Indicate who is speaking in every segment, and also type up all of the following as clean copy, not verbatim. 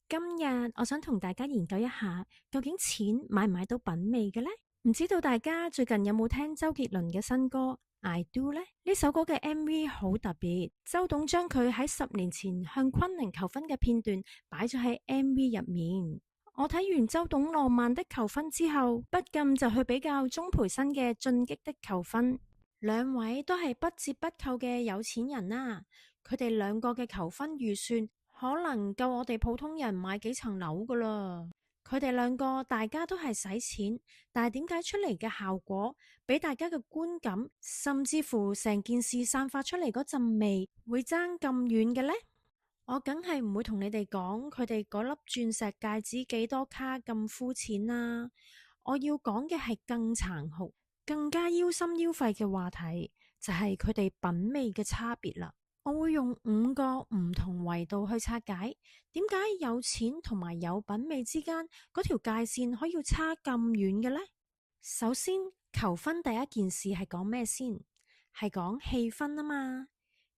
Speaker 1: 今日我想同大家研究一下，究竟錢買唔買到品味嘅呢？唔知道大家最近有冇聽周杰倫嘅新歌《I Do》呢？呢首歌嘅 MV 好特別，周董將佢喺10年前向昆凌求婚嘅片段擺咗喺 MV 入面。我睇完周董浪漫的求婚之後，不禁就去比較鍾培生嘅進擊的求婚。兩位都係不折不扣嘅有錢人啦，佢哋兩個嘅求婚預算可能夠我哋普通人買幾層樓噶啦。佢哋兩個大家都係使錢，但係點解出嚟嘅效果俾大家嘅觀感，甚至乎成件事散發出嚟嗰陣味會爭咁遠嘅呢？我梗係唔會同你哋講佢哋嗰粒鑽石戒指幾多卡咁膚淺啦。我要講嘅係更殘酷、更加腰心腰肺嘅話題，就係佢哋品味嘅差別啦。我會用5個唔同維度去拆解，點解有錢同埋有品味之間嗰條界線可以差咁遠嘅呢？首先，求婚第一件事係講咩先？係講氣氛啊嘛。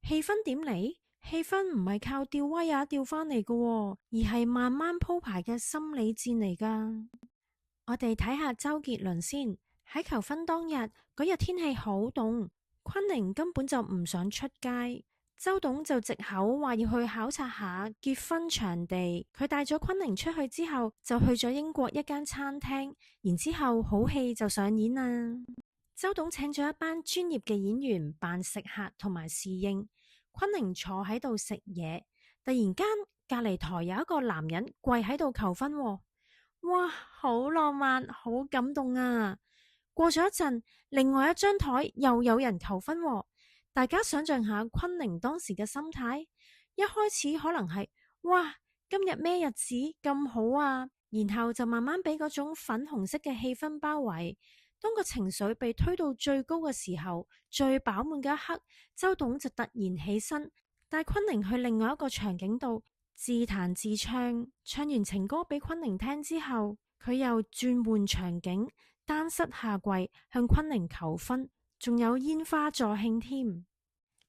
Speaker 1: 氣氛點嚟？氣氛唔係靠吊威亞吊返嚟嘅，而係慢慢鋪排嘅心理戰嚟噶。我哋睇下周杰倫先。喺求婚當日，嗰日天氣好凍，昆凌根本就唔想出街。周董就藉口話要去考察下結婚場地，佢帶咗昆凌出去之後，就去咗英國一間餐廳，然之後好戲就上演啦。周董請咗一班專業嘅演員扮食客同埋侍應，昆凌坐喺度食嘢，突然間隔籬台有一個男人跪喺度求婚喎。哇，好浪漫，好感動啊！過咗一陣，另外一張台又有人求婚喎。大家想象下昆凌當時嘅心態，一開始可能係哇，今日咩日子咁好啊，然後就慢慢俾嗰種粉紅色嘅氣氛包圍。當個情緒被推到最高嘅時候，最飽滿嘅一刻，周董就突然起身，帶昆凌去另外一個場景度自彈自唱。唱完情歌俾昆凌聽之後，佢又轉換場景，單膝下跪向昆凌求婚。仲有煙花助慶添，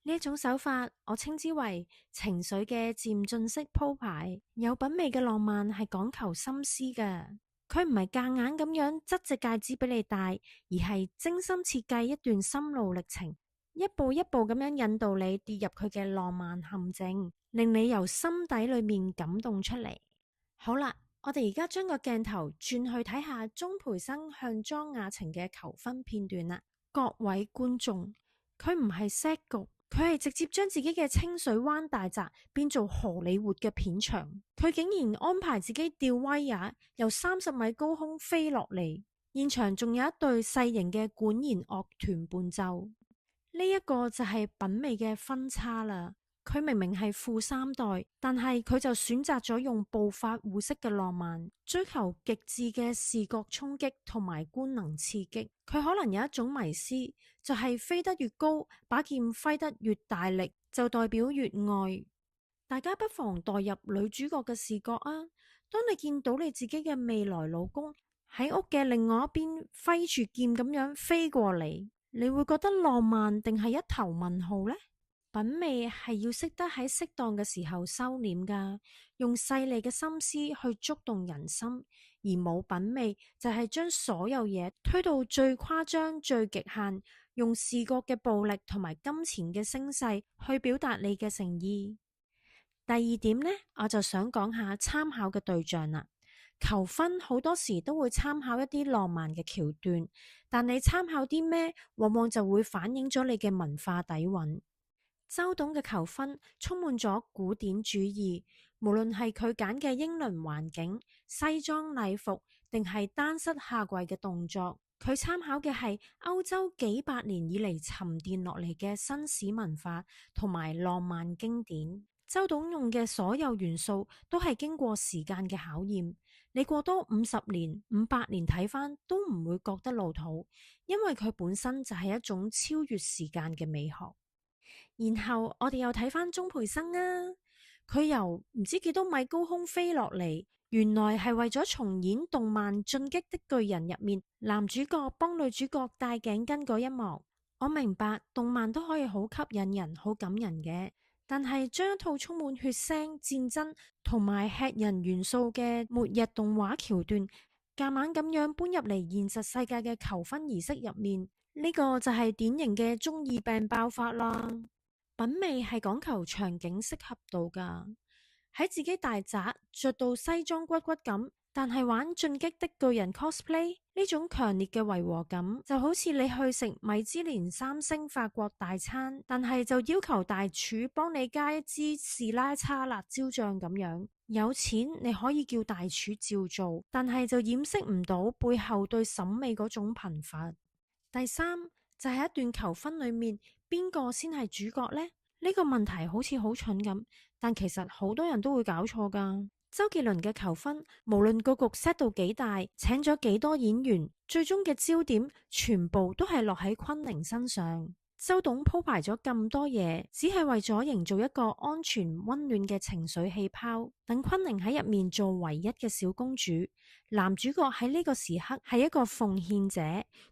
Speaker 1: 呢一種手法我稱之為情緒嘅漸進式鋪排。有品味嘅浪漫係講求心思嘅，佢唔係夾硬咁樣執隻戒指俾你戴，而係精心設計一段心路歷程，一步一步咁樣引導你跌入佢嘅浪漫陷阱，令你由心底裏面感動出嚟。好啦，我哋而家將個鏡頭轉去睇下鍾培生向莊雅晴嘅求婚片段啦。各位觀眾，佢唔係 set 局，佢係直接將自己嘅清水灣大宅變做荷里活嘅片場。佢竟然安排自己吊威亞由30米高空飛落嚟，現場仲有一隊細型嘅管弦樂團伴奏。呢一個就係品味嘅分叉啦。佢明明係富三代，但係佢就選擇咗用暴發戶式嘅浪漫，追求極致嘅視覺衝擊同埋官能刺激。佢可能有一種迷思，就係飛得越高，把劍揮得越大力，就代表越愛。大家不妨代入女主角嘅視覺啊！當你見到你自己嘅未來老公喺屋嘅另外一邊揮住劍咁樣飛過嚟，你會覺得浪漫定係一頭問號呢？品味係要識得喺適當嘅時候收斂噶，用細膩嘅心思去觸動人心，而冇品味就係將所有嘢推到最誇張、最極限，用視覺嘅暴力同埋金錢嘅聲勢去表達你嘅誠意。第二點呢，我就想講下參考嘅對象啦。求婚好多時都會參考一啲浪漫嘅橋段，但你參考啲咩，往往就會反映咗你嘅文化底蘊。周董嘅求婚充滿咗古典主義，無論係佢揀嘅英倫環境、西裝禮服，定係單膝下跪嘅動作，佢參考嘅係歐洲幾百年以嚟沉澱落嚟嘅紳士文化同埋浪漫經典。周董用嘅所有元素都係經過時間嘅考驗，你過多50年、500年睇返都唔會覺得老土，因為佢本身就係一種超越時間嘅美學。然後我哋又睇返鍾培生啊，佢由唔知幾多米高空飛落嚟，原來係為咗重演動漫《進擊的巨人》入面男主角幫女主角戴頸巾嗰一幕。我明白動漫都可以好吸引人、好感人嘅，但係將一套充滿血腥、戰爭同埋吃人元素嘅末日動畫橋段，夾硬咁樣搬入嚟現實世界嘅求婚儀式入面，呢個就係典型嘅中二病爆發啦。品味係講求場景適合度噶，喺自己大宅着到西裝骨骨咁，但係玩進擊的巨人 cosplay 呢種強烈嘅違和感，就好似你去食米芝蓮3星法國大餐，但係就要求大廚幫你加一支士拉叉辣椒醬咁樣。有錢你可以叫大廚照做，但係就掩飾唔到背後對審美嗰種貧乏。第三就係一段求婚裏面，邊個先係主角呢？呢個問題好似好蠢咁，但其實好多人都會搞錯噶。周杰倫嘅求婚，無論個局 set 到幾大，請咗幾多演員，最終嘅焦點全部都係落喺昆凌身上。周董鋪排咗咁多嘢，只係為咗營造一個安全溫暖嘅情緒氣泡，等昆凌喺入面做唯一嘅小公主。男主角喺呢個時刻係一個奉獻者，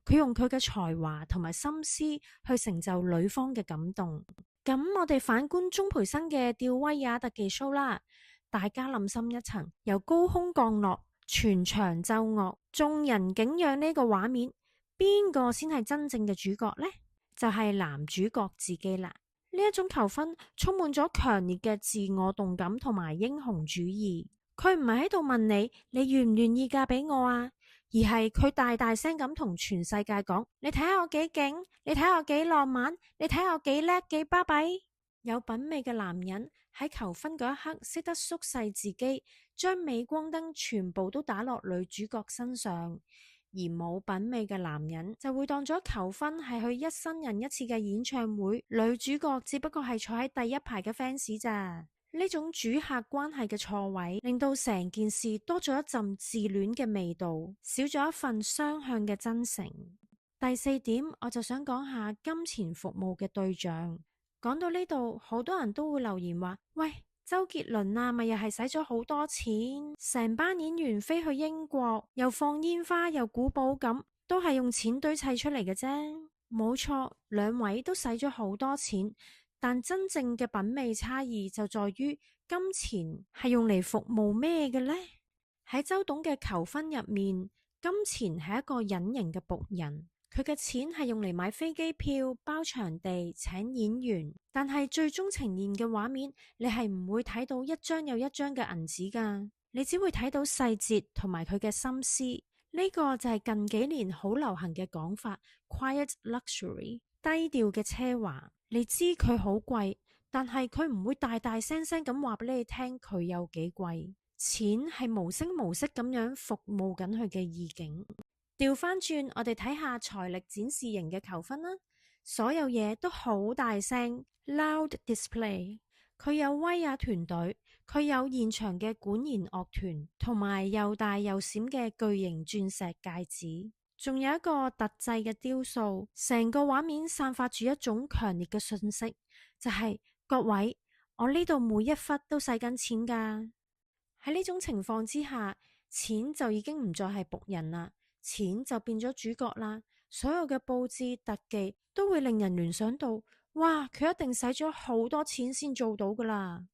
Speaker 1: 佢用佢嘅才華同埋心思去成就女方嘅感動。咁我哋反觀鍾培生嘅吊威亞特技 show 啦。大家諗深一層，由高空降落，全場奏樂，眾人景仰呢個畫面，邊個先係真正嘅主角呢？就係男主角自己啦。呢一種求婚充滿咗強烈嘅自我動感同埋英雄主義。佢唔係喺度問你，你願唔願意嫁俾我啊？而係佢大大聲咁同全世界講：你睇下我幾勁，你睇下我幾浪漫，你睇下我幾叻幾巴閉。有品味嘅男人喺求婚嗰一刻識得縮細自己，將鎂光燈全部都打落女主角身上。而冇品味嘅男人就會當咗求婚係去一生人一次嘅演唱會，女主角只不過係坐喺第一排嘅 fans 咋。呢種主客關係嘅錯位，令到成件事多咗一陣自戀嘅味道，少咗一份雙向嘅真誠。第四點，我就想講下金錢服務嘅對象。講到呢度，好多人都會留言話：喂，周杰倫啊，咪又係使咗好多錢，成班演員飛去英國，又放煙花又古堡咁，都係用錢堆砌出嚟嘅啫。冇錯，兩位都使咗好多錢，但真正嘅品味差異就在於金錢係用嚟服務咩嘅呢？喺周董嘅求婚入面，金錢係一個隱形嘅僕人。佢嘅錢係用嚟買飛機票、包場地、請演員，但係最終呈現嘅畫面，你係唔會睇到一張又一張嘅銀紙噶，你只會睇到細節同埋佢嘅心思。呢個就係近幾年好流行嘅講法 ，quiet luxury， 低調嘅奢華。你知佢好貴，但係佢唔會大大聲聲咁話俾你聽佢有幾貴。錢係無聲無息咁樣服務緊佢嘅意境。調翻轉，我哋睇下財力展示型嘅求婚啦，所有嘢都好大聲 ，loud display。佢有威亞團隊，佢有現場嘅管弦樂團，同埋又大又閃嘅巨型鑽石戒指，仲有一個特製嘅雕塑。成個畫面散發住一種強烈嘅訊息，就係各位，我呢度每一忽都使緊錢噶。喺呢種情況之下，錢就已經唔再係僕人啦。錢就變咗主角啦，所有嘅佈置特技都會令人聯想到，哇，佢一定使咗好多錢先做到噶啦。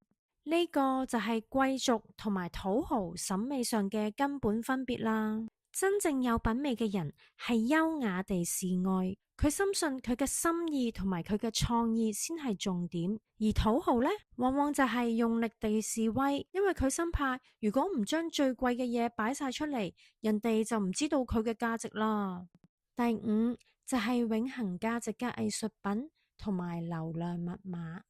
Speaker 1: 呢個就係貴族同埋土豪審美上嘅根本分別啦。真正有品味嘅人係優雅地示愛，佢深信佢嘅心意同埋佢嘅創意先係重點，而土豪呢，往往就係用力地示威，因為佢生怕如果唔將最貴嘅嘢擺晒出嚟，人哋就唔知道佢嘅價值啦。第五就係永恆價值嘅藝術品同埋流量密碼。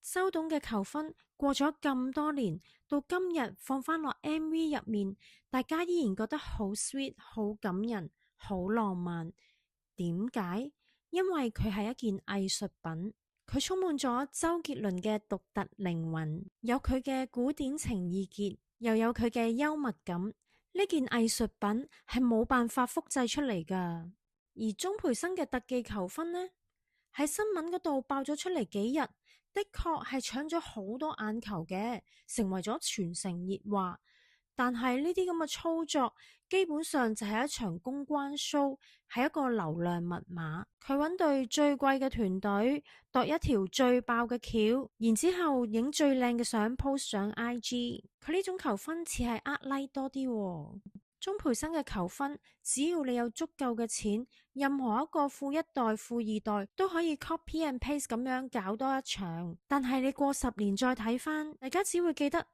Speaker 1: 周董嘅求婚過咗咁多年，到今日放返落 MV 入面，大家依然覺得好 sweet、好感人、好浪漫。點解？因為佢係一件藝術品，佢充滿咗周杰倫嘅獨特靈魂，有佢嘅古典情意結，又有佢嘅幽默感。呢件藝術品係冇辦法複製出嚟噶。而鍾培生嘅特技求婚呢，喺新聞嗰度爆咗出嚟幾日，的確係搶咗好多眼球嘅，成為咗全城熱話。但係呢啲咁嘅操作基本上就係一場公關 show，係一個流量密碼。佢揾對最貴嘅團隊，度一條最爆嘅橋，然之後影最靚嘅相 post 上 IG。佢呢種求婚似係呃 like 多啲喎。鍾培生嘅求婚，只要你有足夠嘅錢，任何一個富一代、富二代都可以 copy and paste 咁樣搞多一場。但係你過10年再睇返，大家只會記得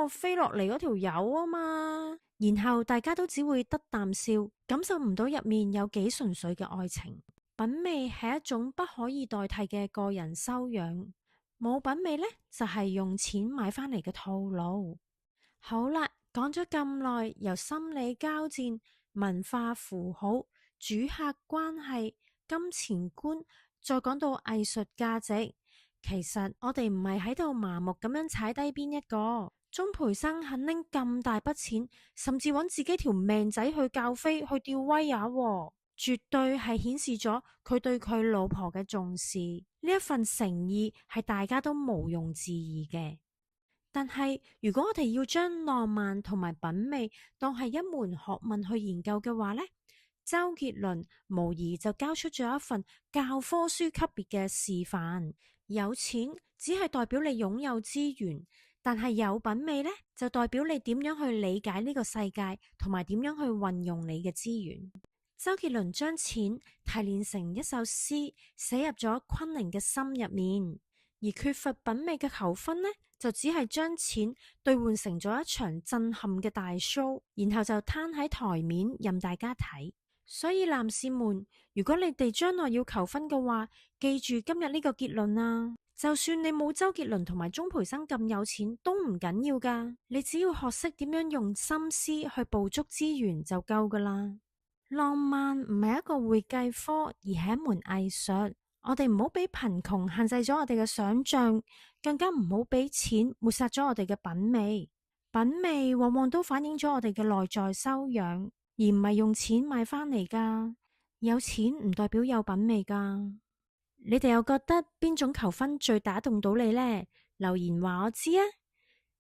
Speaker 1: 飛落嚟嗰條友啊嘛，然後大家都只會得啖笑，感受唔到入面有幾純粹嘅愛情。品味係一種不可以代替嘅個人修養，冇品味呢，就係用錢買返嚟嘅套路。好啦，講咗咁耐，由心理交戰、文化符號、主客關係、金錢觀，再講到藝術價值。其實我哋唔係喺度麻木咁樣踩低邊一個。鍾培生肯拎咁大筆錢，甚至揾自己條命仔去教飛去吊威也喎，絕對係顯示咗佢對佢老婆嘅重視。呢一份誠意係大家都毋庸置疑嘅。但係如果我哋要將浪漫同埋品味當係一門學問去研究嘅話呢，周杰倫無疑就交出咗一份教科書級別嘅示範。有錢只係代表你擁有資源，但係有品味呢，就代表你點樣去理解呢個世界，同埋點樣去運用你嘅資源。周杰倫將錢提煉成一首詩，寫入咗昆凌嘅心入面。而缺乏品味嘅求婚呢，就只係將錢兌換成咗一場震撼嘅大 show，然後就攤喺台面任大家睇。所以男士們，如果你哋將來要求婚嘅話，記住今日呢個結論啊！就算你冇周杰倫同埋鍾培生咁有錢都唔緊要噶，你只要學識點樣用心思去捕捉資源就夠噶啦。浪漫唔係一個會計科，而係一門藝術。我哋唔好俾貧窮限制咗我哋嘅想象，更加唔好俾錢抹殺咗我哋嘅品味。品味往往都反映咗我哋嘅內在修養，而唔係用錢買返嚟噶。有錢唔代表有品味噶。你哋又覺得邊種求婚最打動到你呢？留言話我知啊！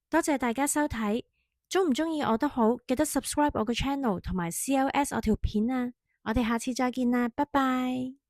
Speaker 1: 多謝大家收睇，鍾唔鍾意我都好，記得 subscribe 我個 channel 同埋 CLS 我條片啊！我哋下次再見啦，拜拜。